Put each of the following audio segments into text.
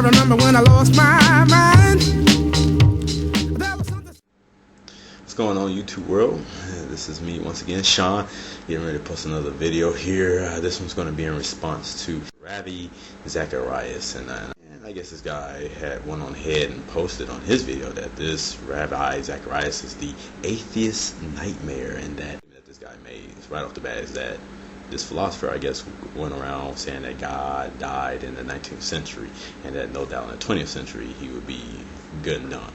remember when I lost my mind. There was something. What's going on, YouTube world? This is me once again, Sean, getting ready to post another video here. This one's going to be in response to Ravi Zacharias, and I guess this guy had went on ahead and posted on his video that this Ravi Zacharias is the atheist nightmare, and that this guy made right off the bat is that this philosopher, I guess, went around saying that God died in the 19th century, and that no doubt in the 20th century he would be good and done.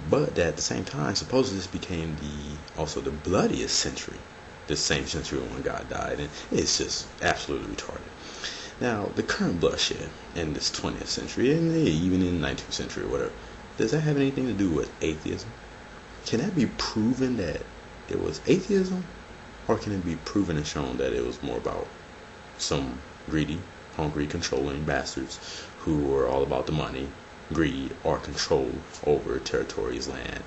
But at the same time, supposedly this became also the bloodiest century, this same century when God died, and it's just absolutely retarded. Now, the current bloodshed in this 20th century, and even in the 19th century or whatever, does that have anything to do with atheism? Can that be proven that it was atheism? Or can it be proven and shown that it was more about some greedy, hungry, controlling bastards who were all about the money, greed, or control over territories, land,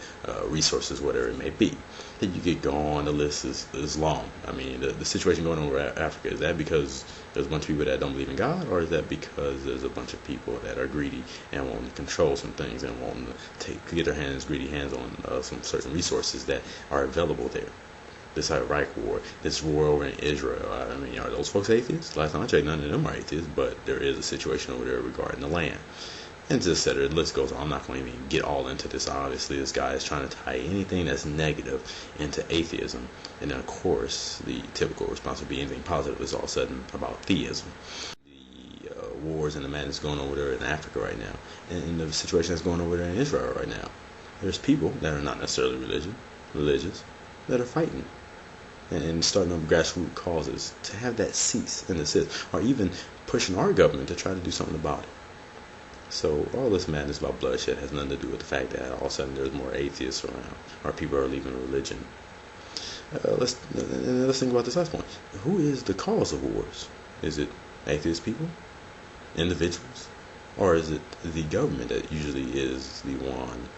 resources, whatever it may be? And you could go on, the list is long. I mean, the situation going on over Africa, is that because there's a bunch of people that don't believe in God, or is that because there's a bunch of people that are greedy and want to control some things and want to get their greedy hands on some certain resources that are available there? This Iraq war, this war over in Israel, I mean, are those folks atheists? Last time I checked, none of them are atheists, but there is a situation over there regarding the land. And just said the list goes on. I'm not going to even get all into this. Obviously, this guy is trying to tie anything that's negative into atheism. And then, of course, the typical response would be anything positive is all of a sudden about theism. The wars and the madness going over there in Africa right now, and the situation that's going over there in Israel right now. There's people that are not necessarily religious, that are fighting and starting up grassroots causes to have that cease and desist, or even pushing our government to try to do something about it. So all this madness about bloodshed has nothing to do with the fact that all of a sudden there's more atheists around, or people are leaving religion. Let's think about this last point. Who is the cause of wars? Is it atheist people, individuals, or is it the government that usually is the one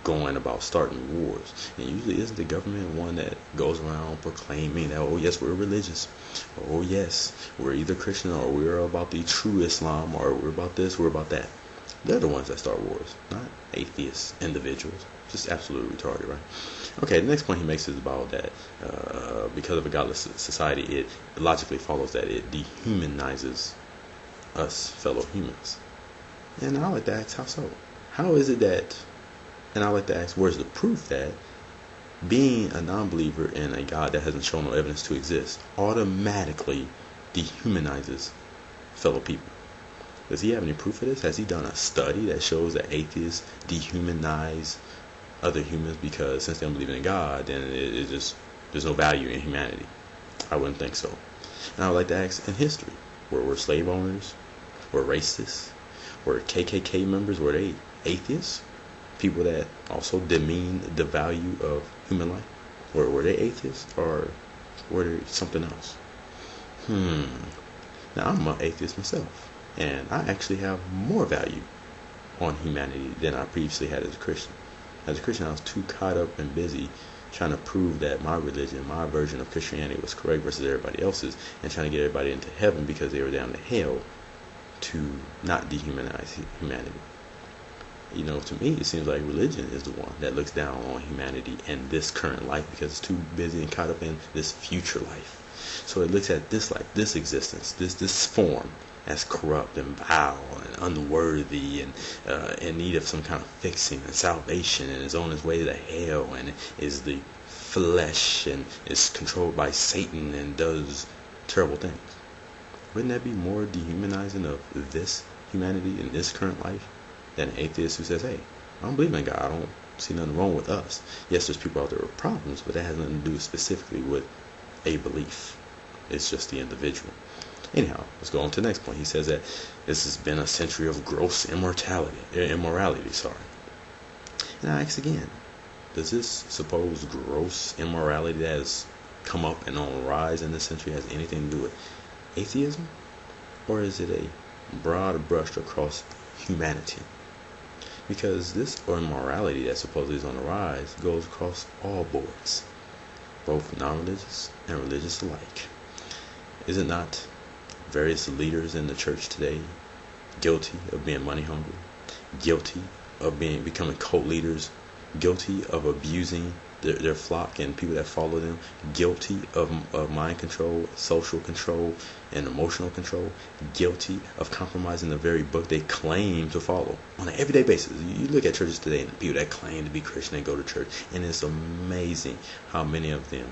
going about starting wars? And usually isn't the government one that goes around proclaiming that, oh yes, we're religious, oh yes, we're either Christian, or we're about the true Islam, or we're about this, we're about that. They're the ones that start wars, not atheist individuals. Just absolutely retarded, right? Okay, the next point he makes is about that because of a godless society, it logically follows that it dehumanizes us fellow humans. And I like to ask, how so? How is it that, and I like to ask, where's the proof that being a non-believer in a God that hasn't shown no evidence to exist automatically dehumanizes fellow people? Does he have any proof of this? Has he done a study that shows that atheists dehumanize other humans because since they don't believe in God, then there's no value in humanity? I wouldn't think so. And I would like to ask, in history, were slave owners, were racists, were KKK members, were they atheists? People that also demean the value of human life? Were they atheists, or were they something else? Now, I'm an atheist myself, and I actually have more value on humanity than I previously had as a Christian. As a Christian, I was too caught up and busy trying to prove that my religion, my version of Christianity was correct versus everybody else's, and trying to get everybody into heaven because they were down to hell, to not dehumanize humanity. You know, to me, it seems like religion is the one that looks down on humanity and this current life because it's too busy and caught up in this future life. So it looks at this life, this existence, this form as corrupt and vile and unworthy and in need of some kind of fixing and salvation, and is on its way to hell, and is the flesh and is controlled by Satan and does terrible things. Wouldn't that be more dehumanizing of this humanity in this current life than an atheist who says, hey, I don't believe in God, I don't see nothing wrong with us? Yes, there's people out there with problems, but that has nothing to do specifically with a belief. It's just the individual. Anyhow, let's go on to the next point. He says that this has been a century of gross immorality. And I ask again, does this supposed gross immorality that has come up and on the rise in this century has anything to do with atheism? Or is it a broad brush across humanity? Because this immorality that supposedly is on the rise goes across all boards, both non-religious and religious alike. Is it not various leaders in the church today guilty of being money hungry, guilty of becoming cult leaders, guilty of abusing their flock and people that follow them, guilty of mind control, social control, and emotional control, guilty of compromising the very book they claim to follow on an everyday basis. You look at churches today and the people that claim to be Christian and go to church, and it's amazing how many of them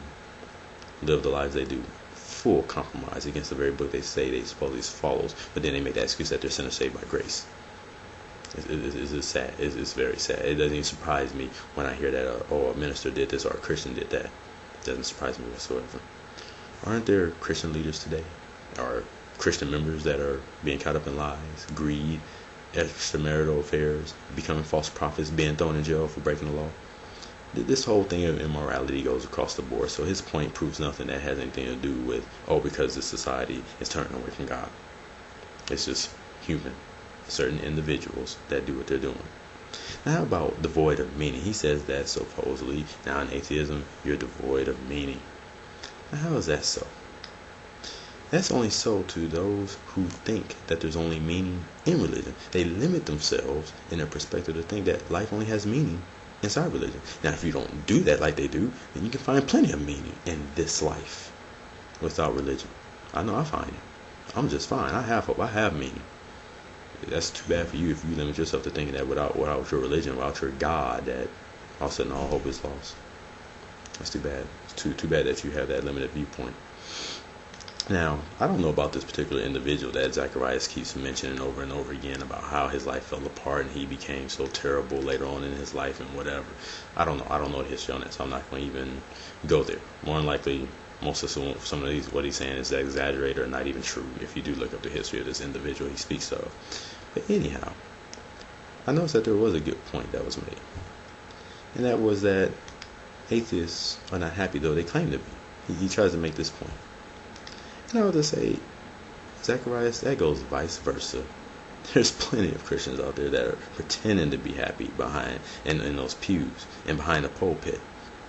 live the lives they do, full compromise against the very book they say they supposedly follows, but then they make that excuse that they're sinners saved by grace. It's sad. It's very sad. It doesn't even surprise me when I hear that a minister did this or a Christian did that. It doesn't surprise me whatsoever. Aren't there Christian leaders today, or Christian members that are being caught up in lies, greed, extramarital affairs, becoming false prophets, being thrown in jail for breaking the law? This whole thing of immorality goes across the board, so his point proves nothing that has anything to do with, because the society is turning away from God. It's just human, certain individuals that do what they're doing. Now, how about devoid of meaning? He says that supposedly, now in atheism, you're devoid of meaning. Now, how is that so? That's only so to those who think that there's only meaning in religion. They limit themselves in their perspective to think that life only has meaning inside religion. Now, if you don't do that like they do, then you can find plenty of meaning in this life without religion. I know I find it. I'm just fine. I have hope. I have meaning. That's too bad for you if you limit yourself to thinking that without your religion, without your God, that all of a sudden all hope is lost. That's too bad. It's too bad that you have that limited viewpoint. Now, I don't know about this particular individual that Zacharias keeps mentioning over and over again about how his life fell apart and he became so terrible later on in his life and whatever. I don't know. I don't know the history on that, so I'm not going to even go there. More than likely, most of some of these, what he's saying is exaggerated or not even true if you do look up the history of this individual he speaks of. But anyhow, I noticed that there was a good point that was made. And that was that atheists are not happy though they claim to be. He tries to make this point. And I would just say, Zacharias, that goes vice versa. There's plenty of Christians out there that are pretending to be happy behind in those pews and behind the pulpit,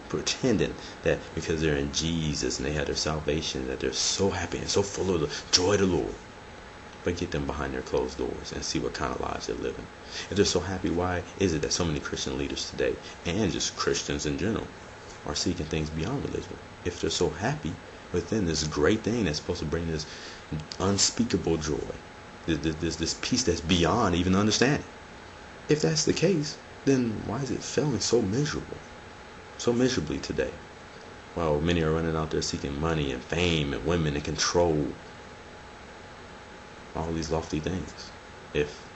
pretending that because they're in Jesus and they have their salvation that they're so happy and so full of the joy of the Lord. But get them behind their closed doors and see what kind of lives they're living. If they're so happy, why is it that so many Christian leaders today, and just Christians in general, are seeking things beyond religion? If they're so happy within this great thing that's supposed to bring this unspeakable joy, this peace that's beyond even understanding. If that's the case, then why is it failing so miserably today? While many are running out there seeking money and fame and women and control, all these lofty things. If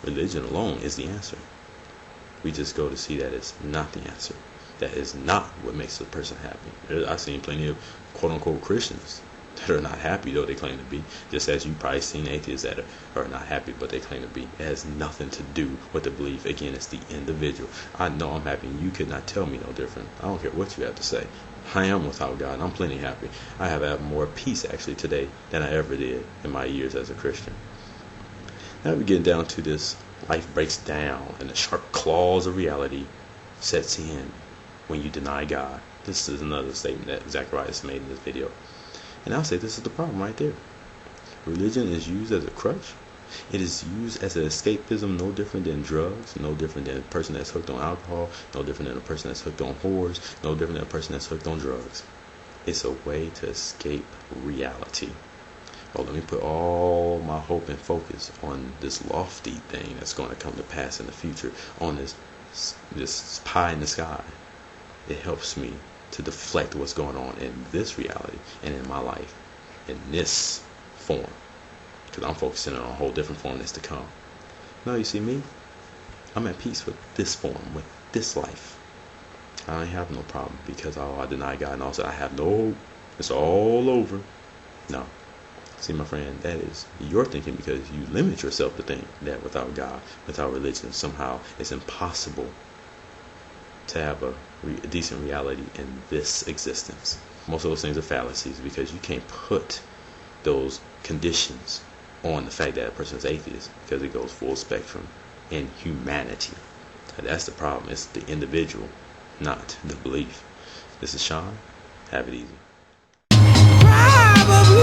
religion alone is the answer, we just go to see that it's not the answer. That is not what makes a person happy. I've seen plenty of quote-unquote Christians that are not happy though they claim to be, just as you've probably seen atheists that are not happy but they claim to be. It has nothing to do with the belief. Again, it's the individual. I know I'm happy and you could not tell me no different. I don't care what you have to say. I am without God and I'm plenty happy. I have more peace actually today than I ever did in my years as a Christian. Now we get down to this, life breaks down and the sharp claws of reality sets in when you deny God. This is another statement that Zacharias made in this video. And I'll say this is the problem right there. Religion is used as a crutch. It is used as an escapism, no different than drugs, no different than a person that's hooked on alcohol, no different than a person that's hooked on whores, no different than a person that's hooked on drugs. It's a way to escape reality. Oh, let me put all my hope and focus on this lofty thing that's going to come to pass in the future, on this pie in the sky. It helps me to deflect what's going on in this reality and in my life in this form, because I'm focusing on a whole different form that's to come. No, you see me, I'm at peace with this form, with this life. I ain't have no problem because I deny God and also I have no hope. It's all over. No. See, my friend, that is your thinking because you limit yourself to think that without God, without religion, somehow it's impossible to have a decent reality in this existence. Most of those things are fallacies because you can't put those conditions on the fact that a person is atheist because it goes full spectrum in humanity. And that's the problem. It's the individual, not the belief. This is Sean. Have it easy. Probably.